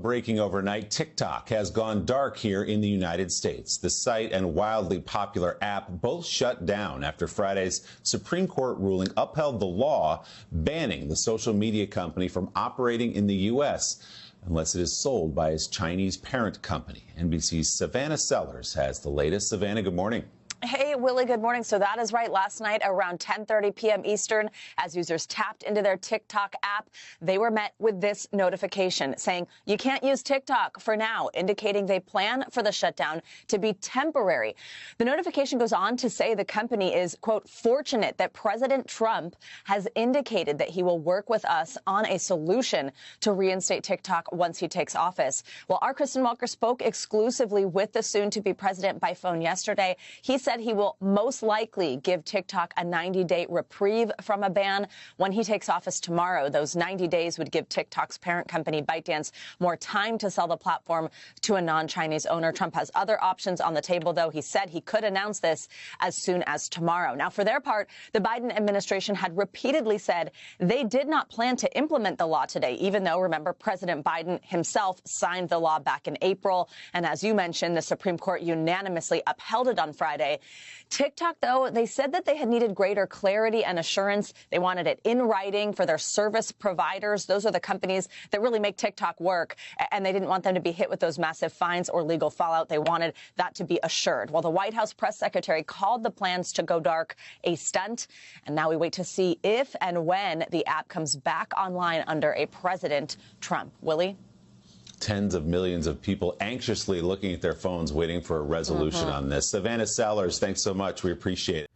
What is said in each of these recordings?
Breaking overnight, TikTok has gone dark here in the United States. The site and wildly popular app both shut down after Friday's Supreme Court ruling upheld the law banning the social media company from operating in the U.S. unless it is sold by its Chinese parent company. NBC's Savannah Sellers has the latest. Savannah, good morning. Hey, Willie, good morning. So that is right. Last night around 10:30 p.m. Eastern, as users tapped into their TikTok app, they were met with this notification saying you can't use TikTok for now, indicating they plan for the shutdown to be temporary. The notification goes on to say the company is, quote, fortunate that President Trump has indicated that he will work with us on a solution to reinstate TikTok once he takes office. Well, our Kristen Walker spoke exclusively with the soon-to-be president by phone yesterday. He said he will most likely give TikTok a 90-day reprieve from a ban when he takes office tomorrow. Those 90 days would give TikTok's parent company ByteDance more time to sell the platform to a non-Chinese owner. Trump has other options on the table, though. He said he could announce this as soon as tomorrow. Now, for their part, the Biden administration had repeatedly said they did not plan to implement the law today, even though, remember, President Biden himself signed the law back in April. And as you mentioned, the Supreme Court unanimously upheld it on Friday. TikTok, though, they said that they had needed greater clarity and assurance. They wanted it in writing for their service providers. Those are the companies that really make TikTok work, and they didn't want them to be hit with those massive fines or legal fallout. They wanted that to be assured. Well, the White House press secretary called the plans to go dark a stunt, and now we wait to see if and when the app comes back online under a President Trump. Willie? Tens of millions of people anxiously looking at their phones, waiting for a resolution on this. Savannah Sellers, thanks so much. We appreciate it.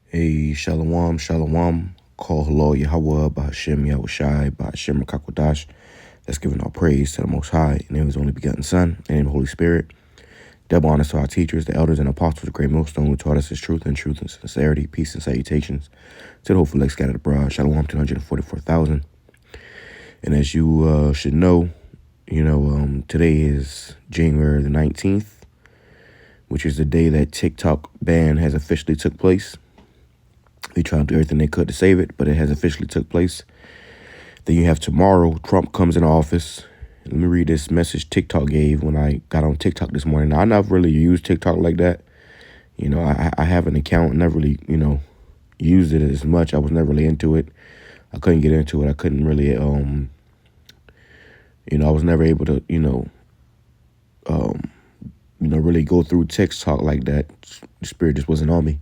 Hey, shalom, shalom. Call hello, YAHAWAH, BAHASHAM, YAHWASHI, BAHASHAM, QADASH. That's giving all praise to the Most High, in the name of His only begotten Son, in the name of the Holy Spirit. Double honors to our teachers, the elders and apostles of Great Millstone, who taught us His truth and sincerity, peace and salutations to the hopeful elect scattered abroad. Shalom to 144,000. And as you should know, today is January the 19th, which is the day that TikTok ban has officially took place. They tried to do everything they could to save it, but it has officially took place. Then you have tomorrow, Trump comes into office. Let me read this message TikTok gave when I got on TikTok this morning. Now, I never really used TikTok like that. I have an account, never really, used it as much. I was never really into it. I couldn't get into it. I couldn't really, I was never able to, really go through TikTok like that. The spirit just wasn't on me.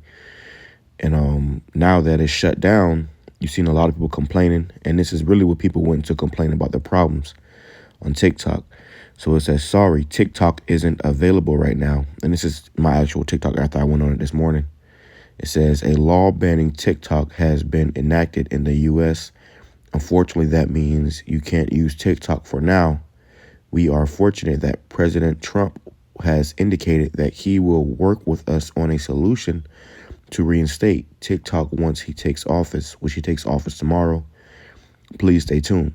And now that it's shut down, you've seen a lot of people complaining. And this is really what people went to complain about their problems on TikTok. So it says, sorry, TikTok isn't available right now. And this is my actual TikTok after I went on it this morning. It says, a law banning TikTok has been enacted in the U.S. Unfortunately, that means you can't use TikTok for now. We are fortunate that President Trump has indicated that he will work with us on a solution to reinstate TikTok once he takes office, which he takes office tomorrow. Please stay tuned.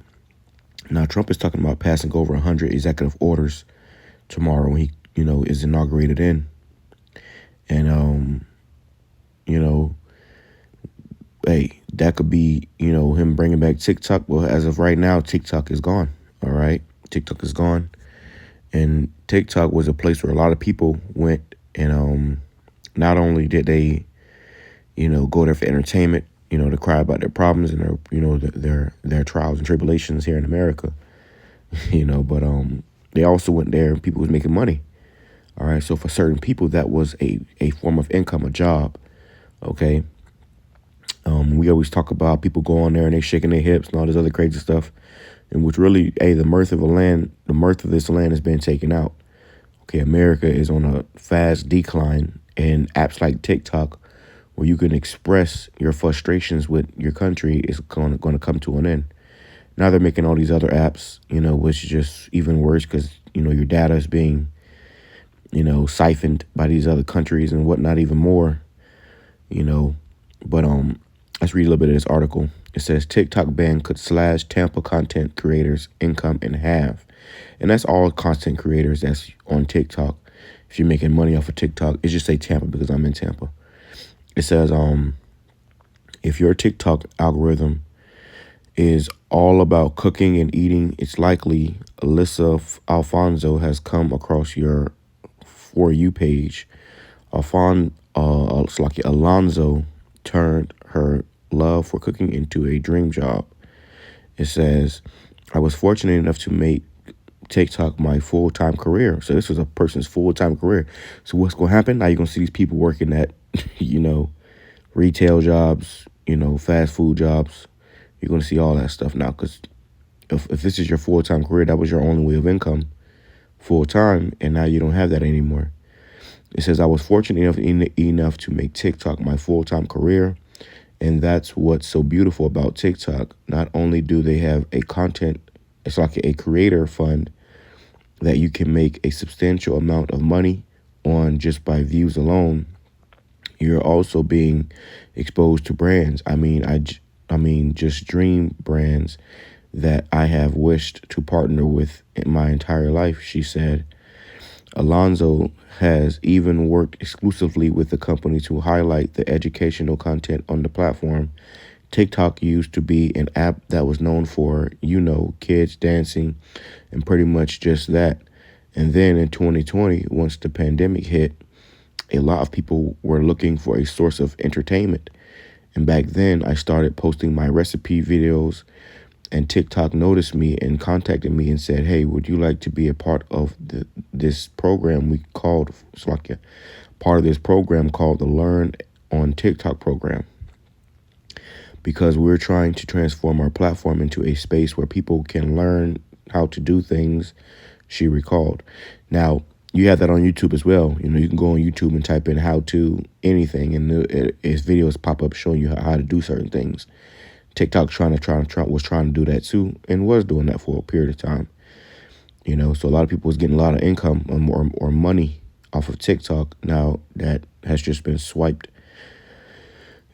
Now, Trump is talking about passing over 100 executive orders tomorrow when he, is inaugurated in. And, hey, that could be, him bringing back TikTok. Well, as of right now, TikTok is gone. All right. TikTok is gone. And TikTok was a place where a lot of people went. And not only did they, go there for entertainment, to cry about their problems and their trials and tribulations here in America, but they also went there and people was making money. All right. So for certain people, that was a form of income, a job. Okay. We always talk about people go on there and they shaking their hips and all this other crazy stuff, in which really, the mirth of this land has been taken out. Okay, America is on a fast decline, and apps like TikTok, where you can express your frustrations with your country, is going to come to an end. Now they're making all these other apps, which is just even worse because, your data is being, siphoned by these other countries and whatnot even more, But let's read a little bit of this article. It says TikTok ban could slash Tampa content creators' income in half. And that's all content creators that's on TikTok. If you're making money off of TikTok, it just say Tampa because I'm in Tampa. It says, if your TikTok algorithm is all about cooking and eating. It's likely Alyssa Alfonso has come across your For You page. It's like Alonzo turned her love for cooking into a dream job. It says, I was fortunate enough to make TikTok my full-time career. So this was a person's full-time career. So what's going to happen? Now you're going to see these people working at, retail jobs, fast food jobs. You're going to see all that stuff now, because if this is your full-time career, that was your only way of income full-time, and now you don't have that anymore. It says, I was fortunate enough to make TikTok my full-time career, and that's what's so beautiful about TikTok. Not only do they have it's like a creator fund that you can make a substantial amount of money on just by views alone, you're also being exposed to brands. I mean, just dream brands that I have wished to partner with in my entire life, she said. Alonzo has even worked exclusively with the company to highlight the educational content on the platform. TikTok used to be an app that was known for, kids dancing and pretty much just that. And then in 2020, once the pandemic hit, a lot of people were looking for a source of entertainment. And back then, I started posting my recipe videos, and TikTok noticed me and contacted me and said, hey, would you like to be a part of this program it's like a part of this program called the Learn on TikTok program? Because we're trying to transform our platform into a space where people can learn how to do things, she recalled. Now, you have that on YouTube as well. You can go on YouTube and type in how to anything, and its videos pop up showing you how to do certain things. TikTok was trying to do that too, and was doing that for a period of time. So a lot of people was getting a lot of income or money off of TikTok. Now that has just been swiped.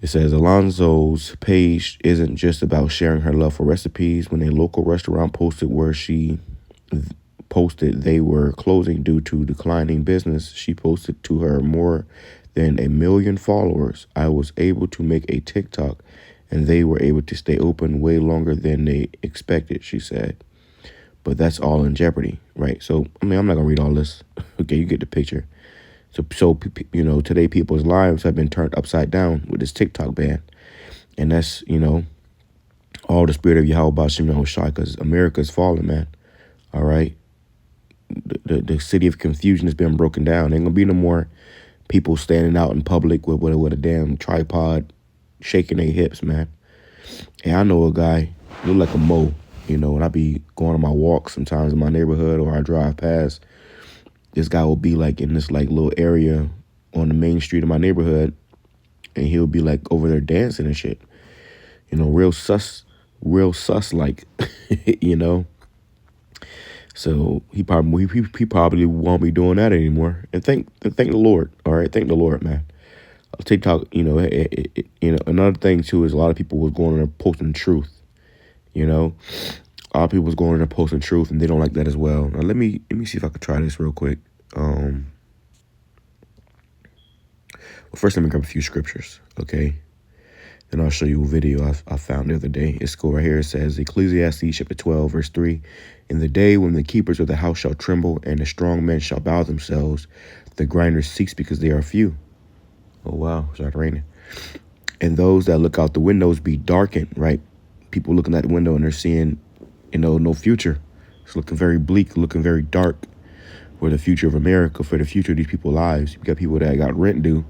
It says Alonzo's page isn't just about sharing her love for recipes. When a local restaurant posted they were closing due to declining business, she posted to her more than 1 million followers, I was able to make a TikTok, and they were able to stay open way longer than they expected, she said. But that's all in jeopardy, right? So, I'm not going to read all this. Okay, you get the picture. So today people's lives have been turned upside down with this TikTok ban. And that's, all the spirit of YAHAWASHI, because America's falling, man. All right? The city of confusion has been broken down. Ain't gonna be no more people standing out in public with a damn tripod shaking their hips, man. And I know a guy, look like a Mo, when I be going on my walk sometimes in my neighborhood or I drive past, this guy will be like in this like little area on the main street of my neighborhood, and he'll be like over there dancing and shit. Real sus like, So he probably won't be doing that anymore. And thank the Lord. All right, thank the Lord, man. TikTok, another thing too is a lot of people was going in there posting truth. A lot of people was going in there posting truth, and they don't like that as well. Now let me see if I can try this real quick. Well, first let me grab a few scriptures, okay? Then I'll show you a video I found the other day. It's cool right here. It says Ecclesiastes chapter 12, verse 3. In the day when the keepers of the house shall tremble and the strong men shall bow themselves, the grinders cease because they are few. Oh, wow. Started raining. And those that look out the windows be darkened, right? People looking at the window and they're seeing, no future. It's looking very bleak, looking very dark for the future of America, for the future of these people's lives. You got people that got rent due,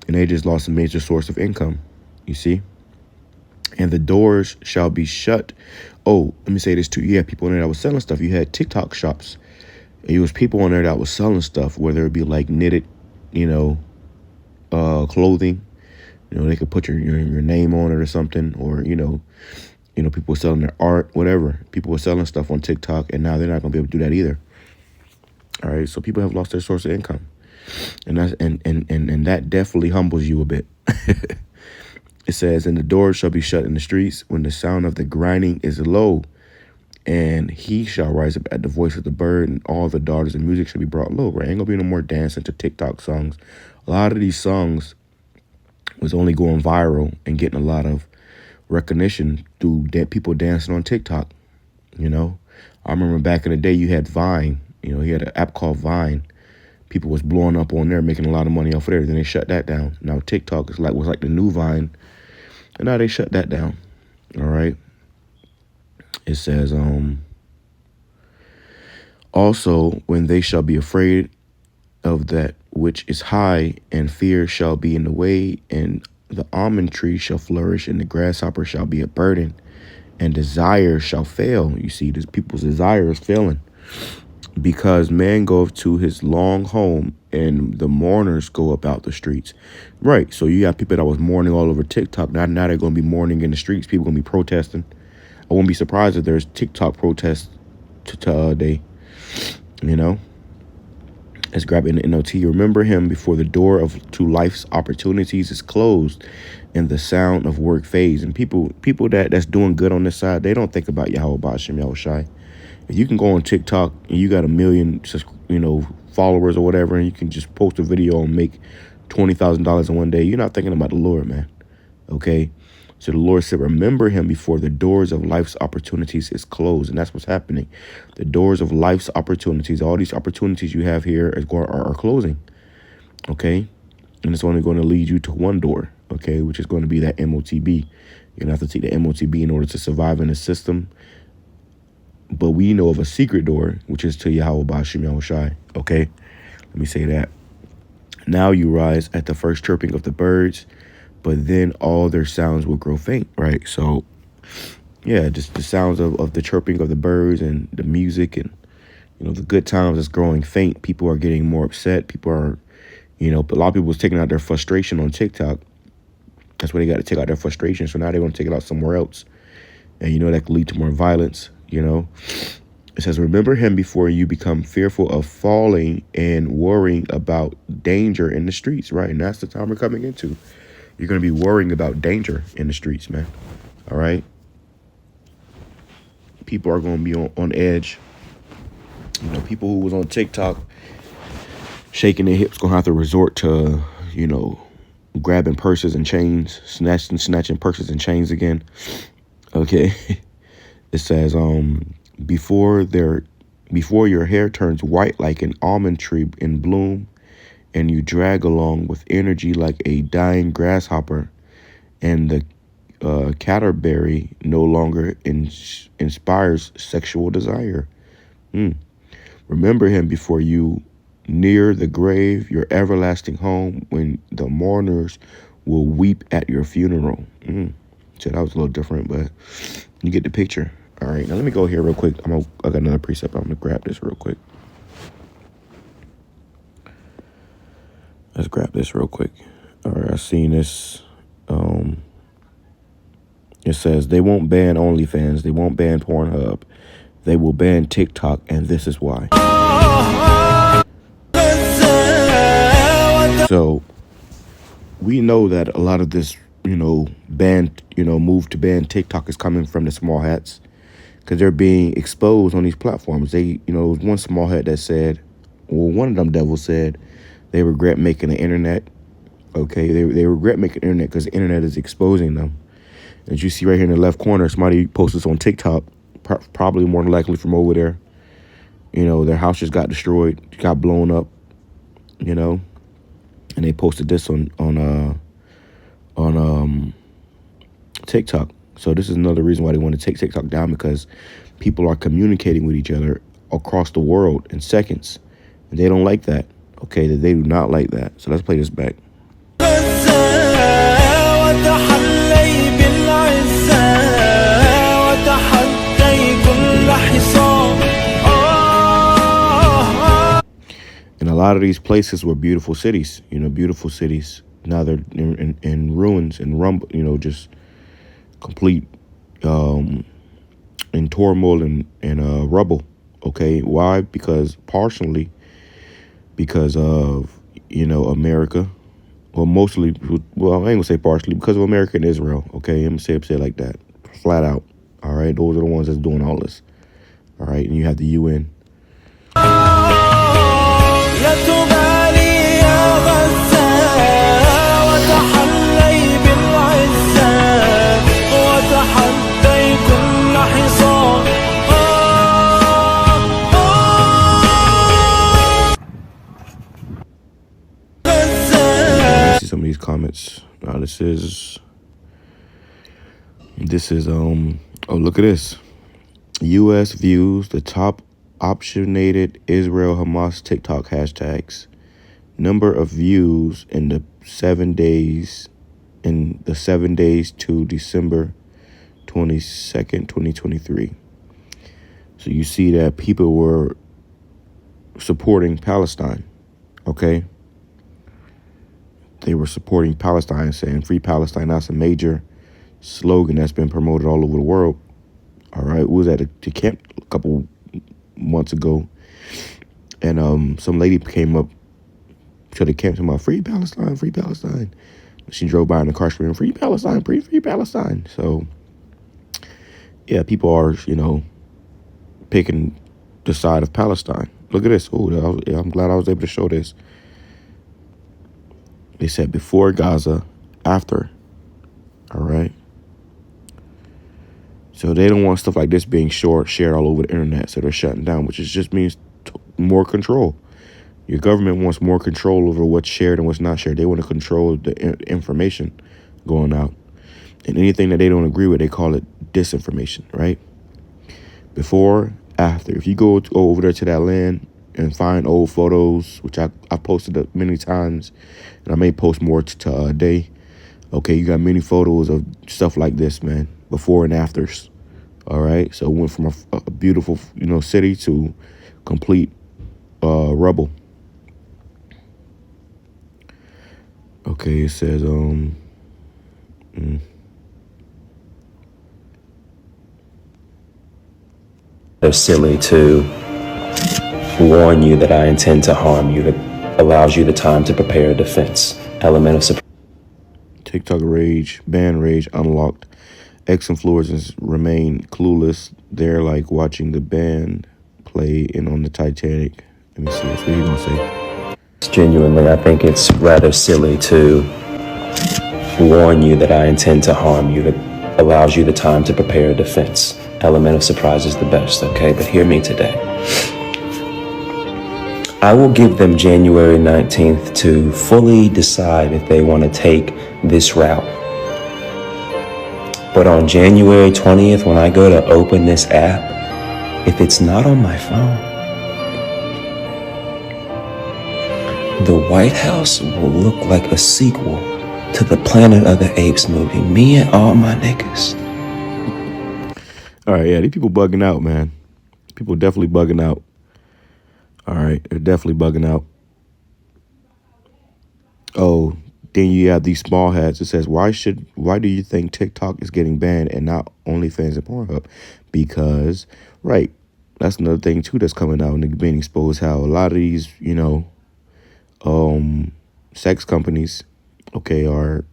and they just lost a major source of income, you see? And the doors shall be shut. Oh, let me say this too. You had people in there that was selling stuff. You had TikTok shops. It was people on there that was selling stuff, whether it be like knitted, clothing. They could put your name on it or something, or, people were selling their art, whatever. People were selling stuff on TikTok, and now they're not going to be able to do that either. All right, so people have lost their source of income. And that's and that definitely humbles you a bit. It says, and the doors shall be shut in the streets when the sound of the grinding is low, and he shall rise up at the voice of the bird, and all the daughters of music shall be brought low. Right? Ain't gonna be no more dancing to TikTok songs. A lot of these songs was only going viral and getting a lot of recognition through people dancing on TikTok. You know, I remember back in the day you had Vine. You know, he had an app called Vine. People was blowing up on there, making a lot of money off of there. Then they shut that down. Now TikTok was like the new Vine, and now they shut that down. All right. It says, also, when they shall be afraid of that which is high, and fear shall be in the way, and the almond tree shall flourish, and the grasshopper shall be a burden, and desire shall fail. You see, this people's desire is failing, because man goeth to his long home, and the mourners go about the streets. Right. So you got people that was mourning all over TikTok. Now they're going to be mourning in the streets. People going to be protesting. I wouldn't be surprised if there's TikTok protests today. You know, let's grab it in the NOT. Remember him before the door to life's opportunities is closed and the sound of work fades. And people that's doing good on this side, they don't think about Yahweh BAHASHAM YAHAWASHI. If you can go on TikTok and you got 1 million, followers or whatever, and you can just post a video and make $20,000 in one day, you're not thinking about the Lord, man. Okay. So the Lord said, remember him before the doors of life's opportunities is closed. And that's what's happening. The doors of life's opportunities, all these opportunities you have here are closing. Okay. And it's only going to lead you to one door. Okay. Which is going to be that MOTB. You're going to have to take the MOTB in order to survive in the system. But we know of a secret door, which is to Yahweh BAHASHAM YAHAWASHI. Okay. Let me say that. Now you rise at the first chirping of the birds, but then all their sounds will grow faint, right? So, yeah, just the sounds of the chirping of the birds and the music and, the good times is growing faint. People are getting more upset. People are, a lot of people was taking out their frustration on TikTok. That's where they got to take out their frustration. So now they're going to take it out somewhere else. And, that could lead to more violence, It says, remember him before you become fearful of falling and worrying about danger in the streets, right? And that's the time we're coming into. You're going to be worrying about danger in the streets, man. All right. People are going to be on edge. People who was on TikTok shaking their hips going to have to resort to, grabbing purses and chains, snatching purses and chains again. Okay. It says, before your hair turns white like an almond tree in bloom, and you drag along with energy like a dying grasshopper, and the caterberry no longer inspires sexual desire. Remember him before you near the grave, your everlasting home, when the mourners will weep at your funeral. So that was a little different, but you get the picture. All right, now let me go here real quick. I got another precept. I'm going to grab this real quick. Let's grab this real quick. All right, I seen this. It says they won't ban OnlyFans. They won't ban Pornhub. They will ban TikTok, and this is why. So we know that a lot of this, move to ban TikTok is coming from the small hats, because they're being exposed on these platforms. They, one small hat that said, one of them devils said, they regret making the internet. Okay, they regret making the internet because the internet is exposing them. As you see right here in the left corner, somebody posted this on TikTok, probably more than likely from over there. Their house just got destroyed, got blown up. And they posted this on TikTok. So this is another reason why they want to take TikTok down, because people are communicating with each other across the world in seconds, and they don't like that. Okay, that they do not like that. So let's play this back. And a lot of these places were beautiful cities, beautiful cities. Now they're in ruins and just complete in turmoil and rubble. Okay, why? Partially because of, America. Well, mostly, I ain't gonna say partially, because of America and Israel. Okay, I'm gonna say it like that, flat out. All right, those are the ones that's doing all this. All right, and you have the UN. some of these comments. Now this is oh, look at this. U.S. views the top optionated Israel Hamas TikTok hashtags. Number of views in the 7 days to December 22nd, 2023. So you see that people were supporting Palestine, okay? They were supporting Palestine, saying free Palestine. That's a major slogan that's been promoted all over the world. All right, we was at the camp a couple months ago, and some lady came up to the camp talking about free Palestine, free Palestine. She drove by in the car screaming, free Palestine, free Palestine. So, yeah, people are, picking the side of Palestine. Look at this. Oh, I'm glad I was able to show this. They said before Gaza, after. All right. So they don't want stuff like this being shared all over the internet. So they're shutting down, which just means more control. Your government wants more control over what's shared and what's not shared. They want to control the information going out. And anything that they don't agree with, they call it disinformation, right? Before, after. If you go over there to that land and find old photos, which I posted up many times, and I may post more today. Okay, you got many photos of stuff like this, man, before and afters. All right, so it went from a beautiful, city to complete rubble. Okay, it says They're silly to warn you that I intend to harm you. That allows you the time to prepare a defense. Element of surprise. TikTok rage, ban rage unlocked. Ex-influencers remain clueless. They're like watching the band play in on the Titanic. Let me see. That's what you gonna say. Genuinely, I think it's rather silly to warn you that I intend to harm you. That allows you the time to prepare a defense. Element of surprise is the best, okay? But hear me today. I will give them January 19th to fully decide if they want to take this route. But on January 20th, when I go to open this app, if it's not on my phone, the White House will look like a sequel to the Planet of the Apes movie. Me and all my niggas. All right, yeah, these people bugging out, man. People definitely bugging out. All right, they're definitely bugging out. Oh, then you have these small hats. It says, why do you think TikTok is getting banned and not OnlyFans and Pornhub? Because, right, that's another thing too that's coming out and being exposed. How a lot of these, sex companies, okay, are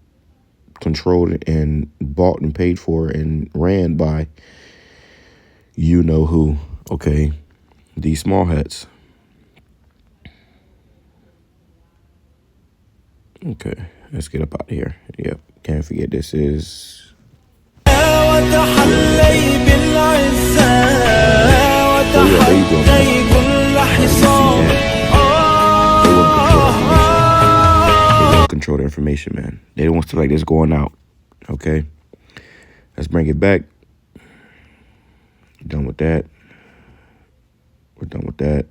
controlled and bought and paid for and ran by you know who, okay, these small hats. Okay, let's get up out of here. Yep, can't forget this is... Oh, yeah, there you go, man. They won't control the information, man. They don't want stuff like this going out, okay? Let's bring it back. Done with that. We're done with that.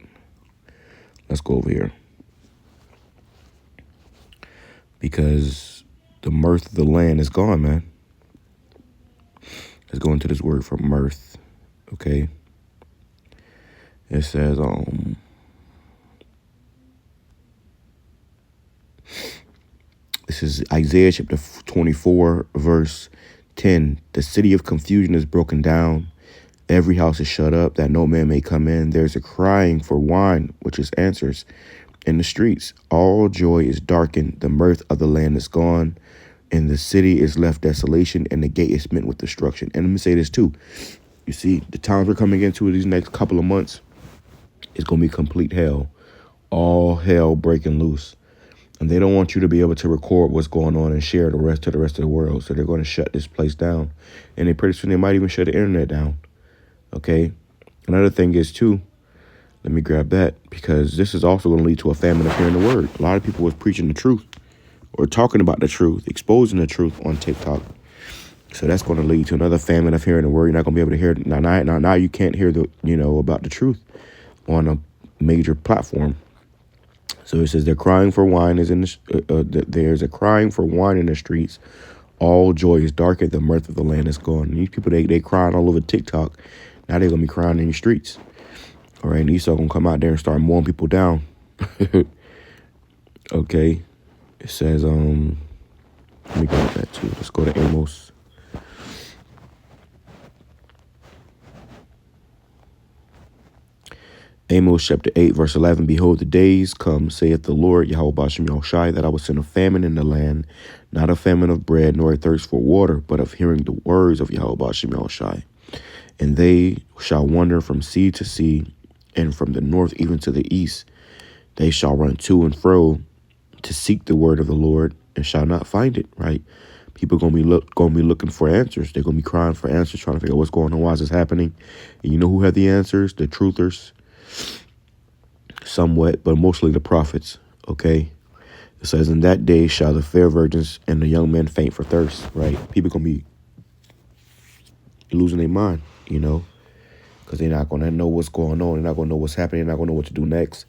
Let's go over here. Because the mirth of the land is gone, man. Let's go into this word for mirth, okay? It says, this is Isaiah chapter 24, verse 10. The city of confusion is broken down. Every house is shut up, that no man may come in. There's a crying for wine, which is answers, in the streets. All joy is darkened. The mirth of the land is gone. And the city is left desolation, and the gate is met with destruction. And let me say this too. You see, the times we're coming into these next couple of months, it's going to be complete hell. All hell breaking loose. And they don't want you to be able to record what's going on and share to the rest of the world. So they're going to shut this place down. And they pretty soon they might even shut the internet down. Okay. Another thing is too, let me grab that, because this is also going to lead to a famine of hearing the word. A lot of people was preaching the truth. or talking about the truth, exposing the truth on TikTok. So that's going to lead to another famine of hearing the word. You're not going to be able to hear it. Now you can't hear about the truth on a major platform. So it says there's a crying for wine in the streets. All joy is darkened. The mirth of the land is gone. And these people, they crying all over TikTok. Now they're going to be crying in the streets. All right. And Esau going to come out there and start mowing people down. Okay. It says, let me go with that too. Let's go to Amos. Amos chapter 8, verse 11, behold, the days come, saith the Lord, YAHAWASHI, that I will send a famine in the land, not a famine of bread, nor a thirst for water, but of hearing the words of YAHAWASHI. And they shall wander from sea to sea, and from the north even to the east. They shall run to and fro to seek the word of the Lord, and shall not find it, right? People are going to be looking for answers. They're going to be crying for answers, trying to figure out what's going on, why is this happening? And you know who have the answers? The truthers. Somewhat, but mostly the prophets. Okay. It says, in that day shall the fair virgins and the young men faint for thirst, right? People going to be losing their mind, because they're not going to know what's going on. They're not going to know what's happening. They're not going to know what to do next,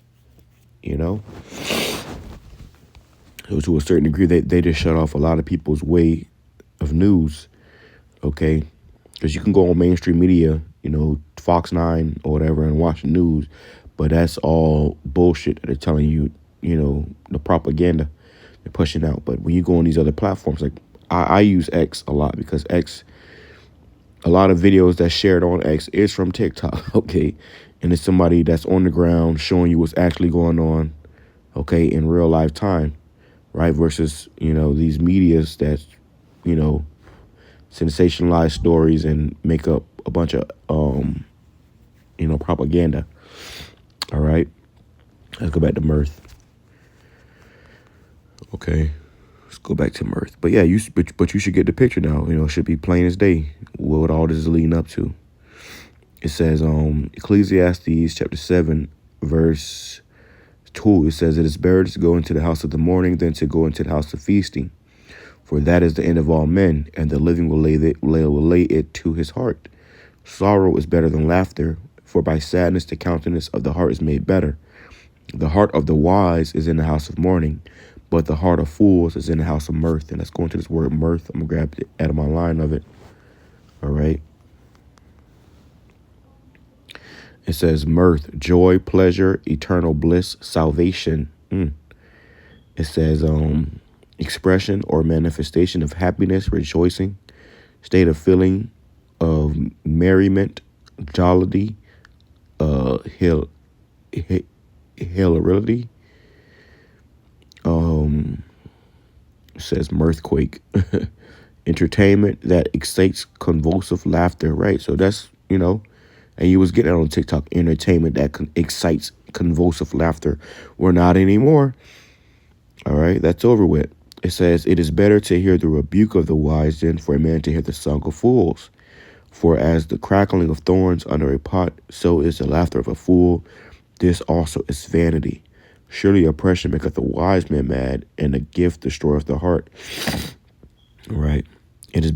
So to a certain degree, they just shut off a lot of people's way of news, okay? Because you can go on mainstream media, Fox 9 or whatever, and watch the news, but that's all bullshit that they're telling you, the propaganda they're pushing out. But when you go on these other platforms, like I use X a lot, because X, a lot of videos that's shared on X is from TikTok, okay? And it's somebody that's on the ground showing you what's actually going on, okay, in real life time, right? Versus, these medias that, sensationalize stories and make up a bunch of, propaganda. All right. Let's go back to Mirth. Okay. Let's go back to Mirth. But yeah, but you should get the picture now. It should be plain as day what all this is leading up to. It says, Ecclesiastes chapter 7, verse 2. It says, it is better to go into the house of the mourning than to go into the house of feasting. For that is the end of all men, and the living will lay it to his heart. Sorrow is better than laughter, for by sadness the countenance of the heart is made better. The heart of the wise is in the house of mourning, but the heart of fools is in the house of mirth. And let's go into this word mirth. I'm going to grab it out of my line of it. All right. It says mirth, joy, pleasure, eternal bliss, salvation. It says expression or manifestation of happiness, rejoicing, state of feeling of merriment, jollity, hilarity. It says mirthquake, entertainment that excites convulsive laughter, right? So that's, and you was getting on TikTok, entertainment that excites convulsive laughter. We're not anymore. All right, that's over with. It says, it is better to hear the rebuke of the wise than for a man to hear the song of fools. For as the crackling of thorns under a pot, so is the laughter of a fool. This also is vanity. Surely oppression maketh the wise man mad, and a gift destroyeth the heart. Right. It is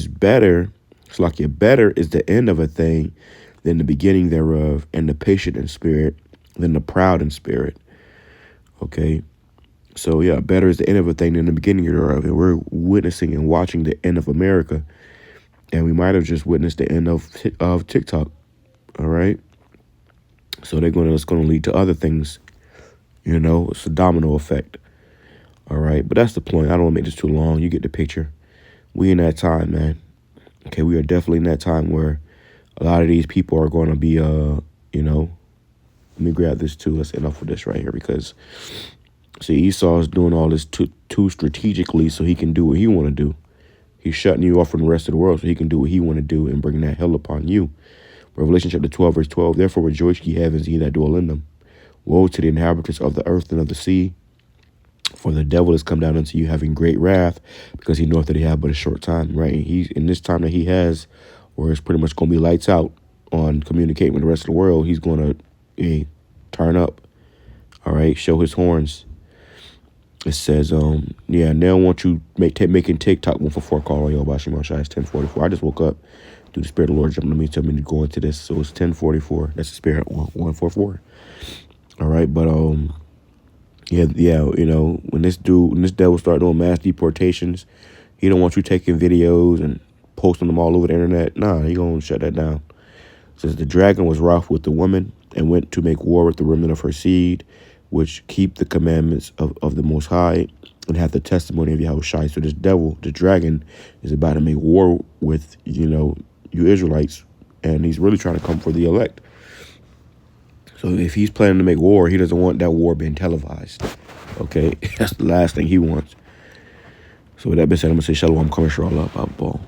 better it's like better is the end of a thing than the beginning thereof, and the patient in spirit than the proud in spirit. Okay. So yeah, better is the end of a thing than the beginning thereof. And we're witnessing and watching the end of America. And we might have just witnessed the end of TikTok. All right. So it's going to lead to other things. It's a domino effect. All right. But that's the point. I don't want to make this too long. You get the picture. We in that time, man. Okay. We are definitely in that time where a lot of these people are going to be, let me grab this too. Let's end off with this right here, because see, Esau is doing all this too strategically so he can do what he want to do. He's shutting you off from the rest of the world so he can do what he want to do and bring that hell upon you. Revelation chapter 12, verse 12. Therefore rejoice, ye heavens, ye that dwell in them. Woe to the inhabitants of the earth and of the sea. For the devil is come down unto you, having great wrath, because he knoweth that he have but a short time, right? He's in this time that he has, where it's pretty much going to be lights out on communicating with the rest of the world. He's going to turn up, all right, show his horns. It says, yeah, they don't want you making TikTok 144 call on YAHAWASHI. It's 1044. I just woke up. Through the Spirit of the Lord jumping on me, telling me to go into this. So it's 1044. That's the Spirit 144. All right, but yeah, you know, when this devil start doing mass deportations, he don't want you taking videos and posting them all over the internet. Nah, he gonna shut that down. It says the dragon was wroth with the woman and went to make war with the remnant of her seed, which keep the commandments of the Most High and have the testimony of Yahawashi. So this devil, the dragon, is about to make war with, you know, you Israelites, and he's really trying to come for the elect. So if he's planning to make war, he doesn't want that war being televised. Okay, that's the last thing he wants. So with that being said, I'm gonna say shalom, I'm coming sure all up, ball.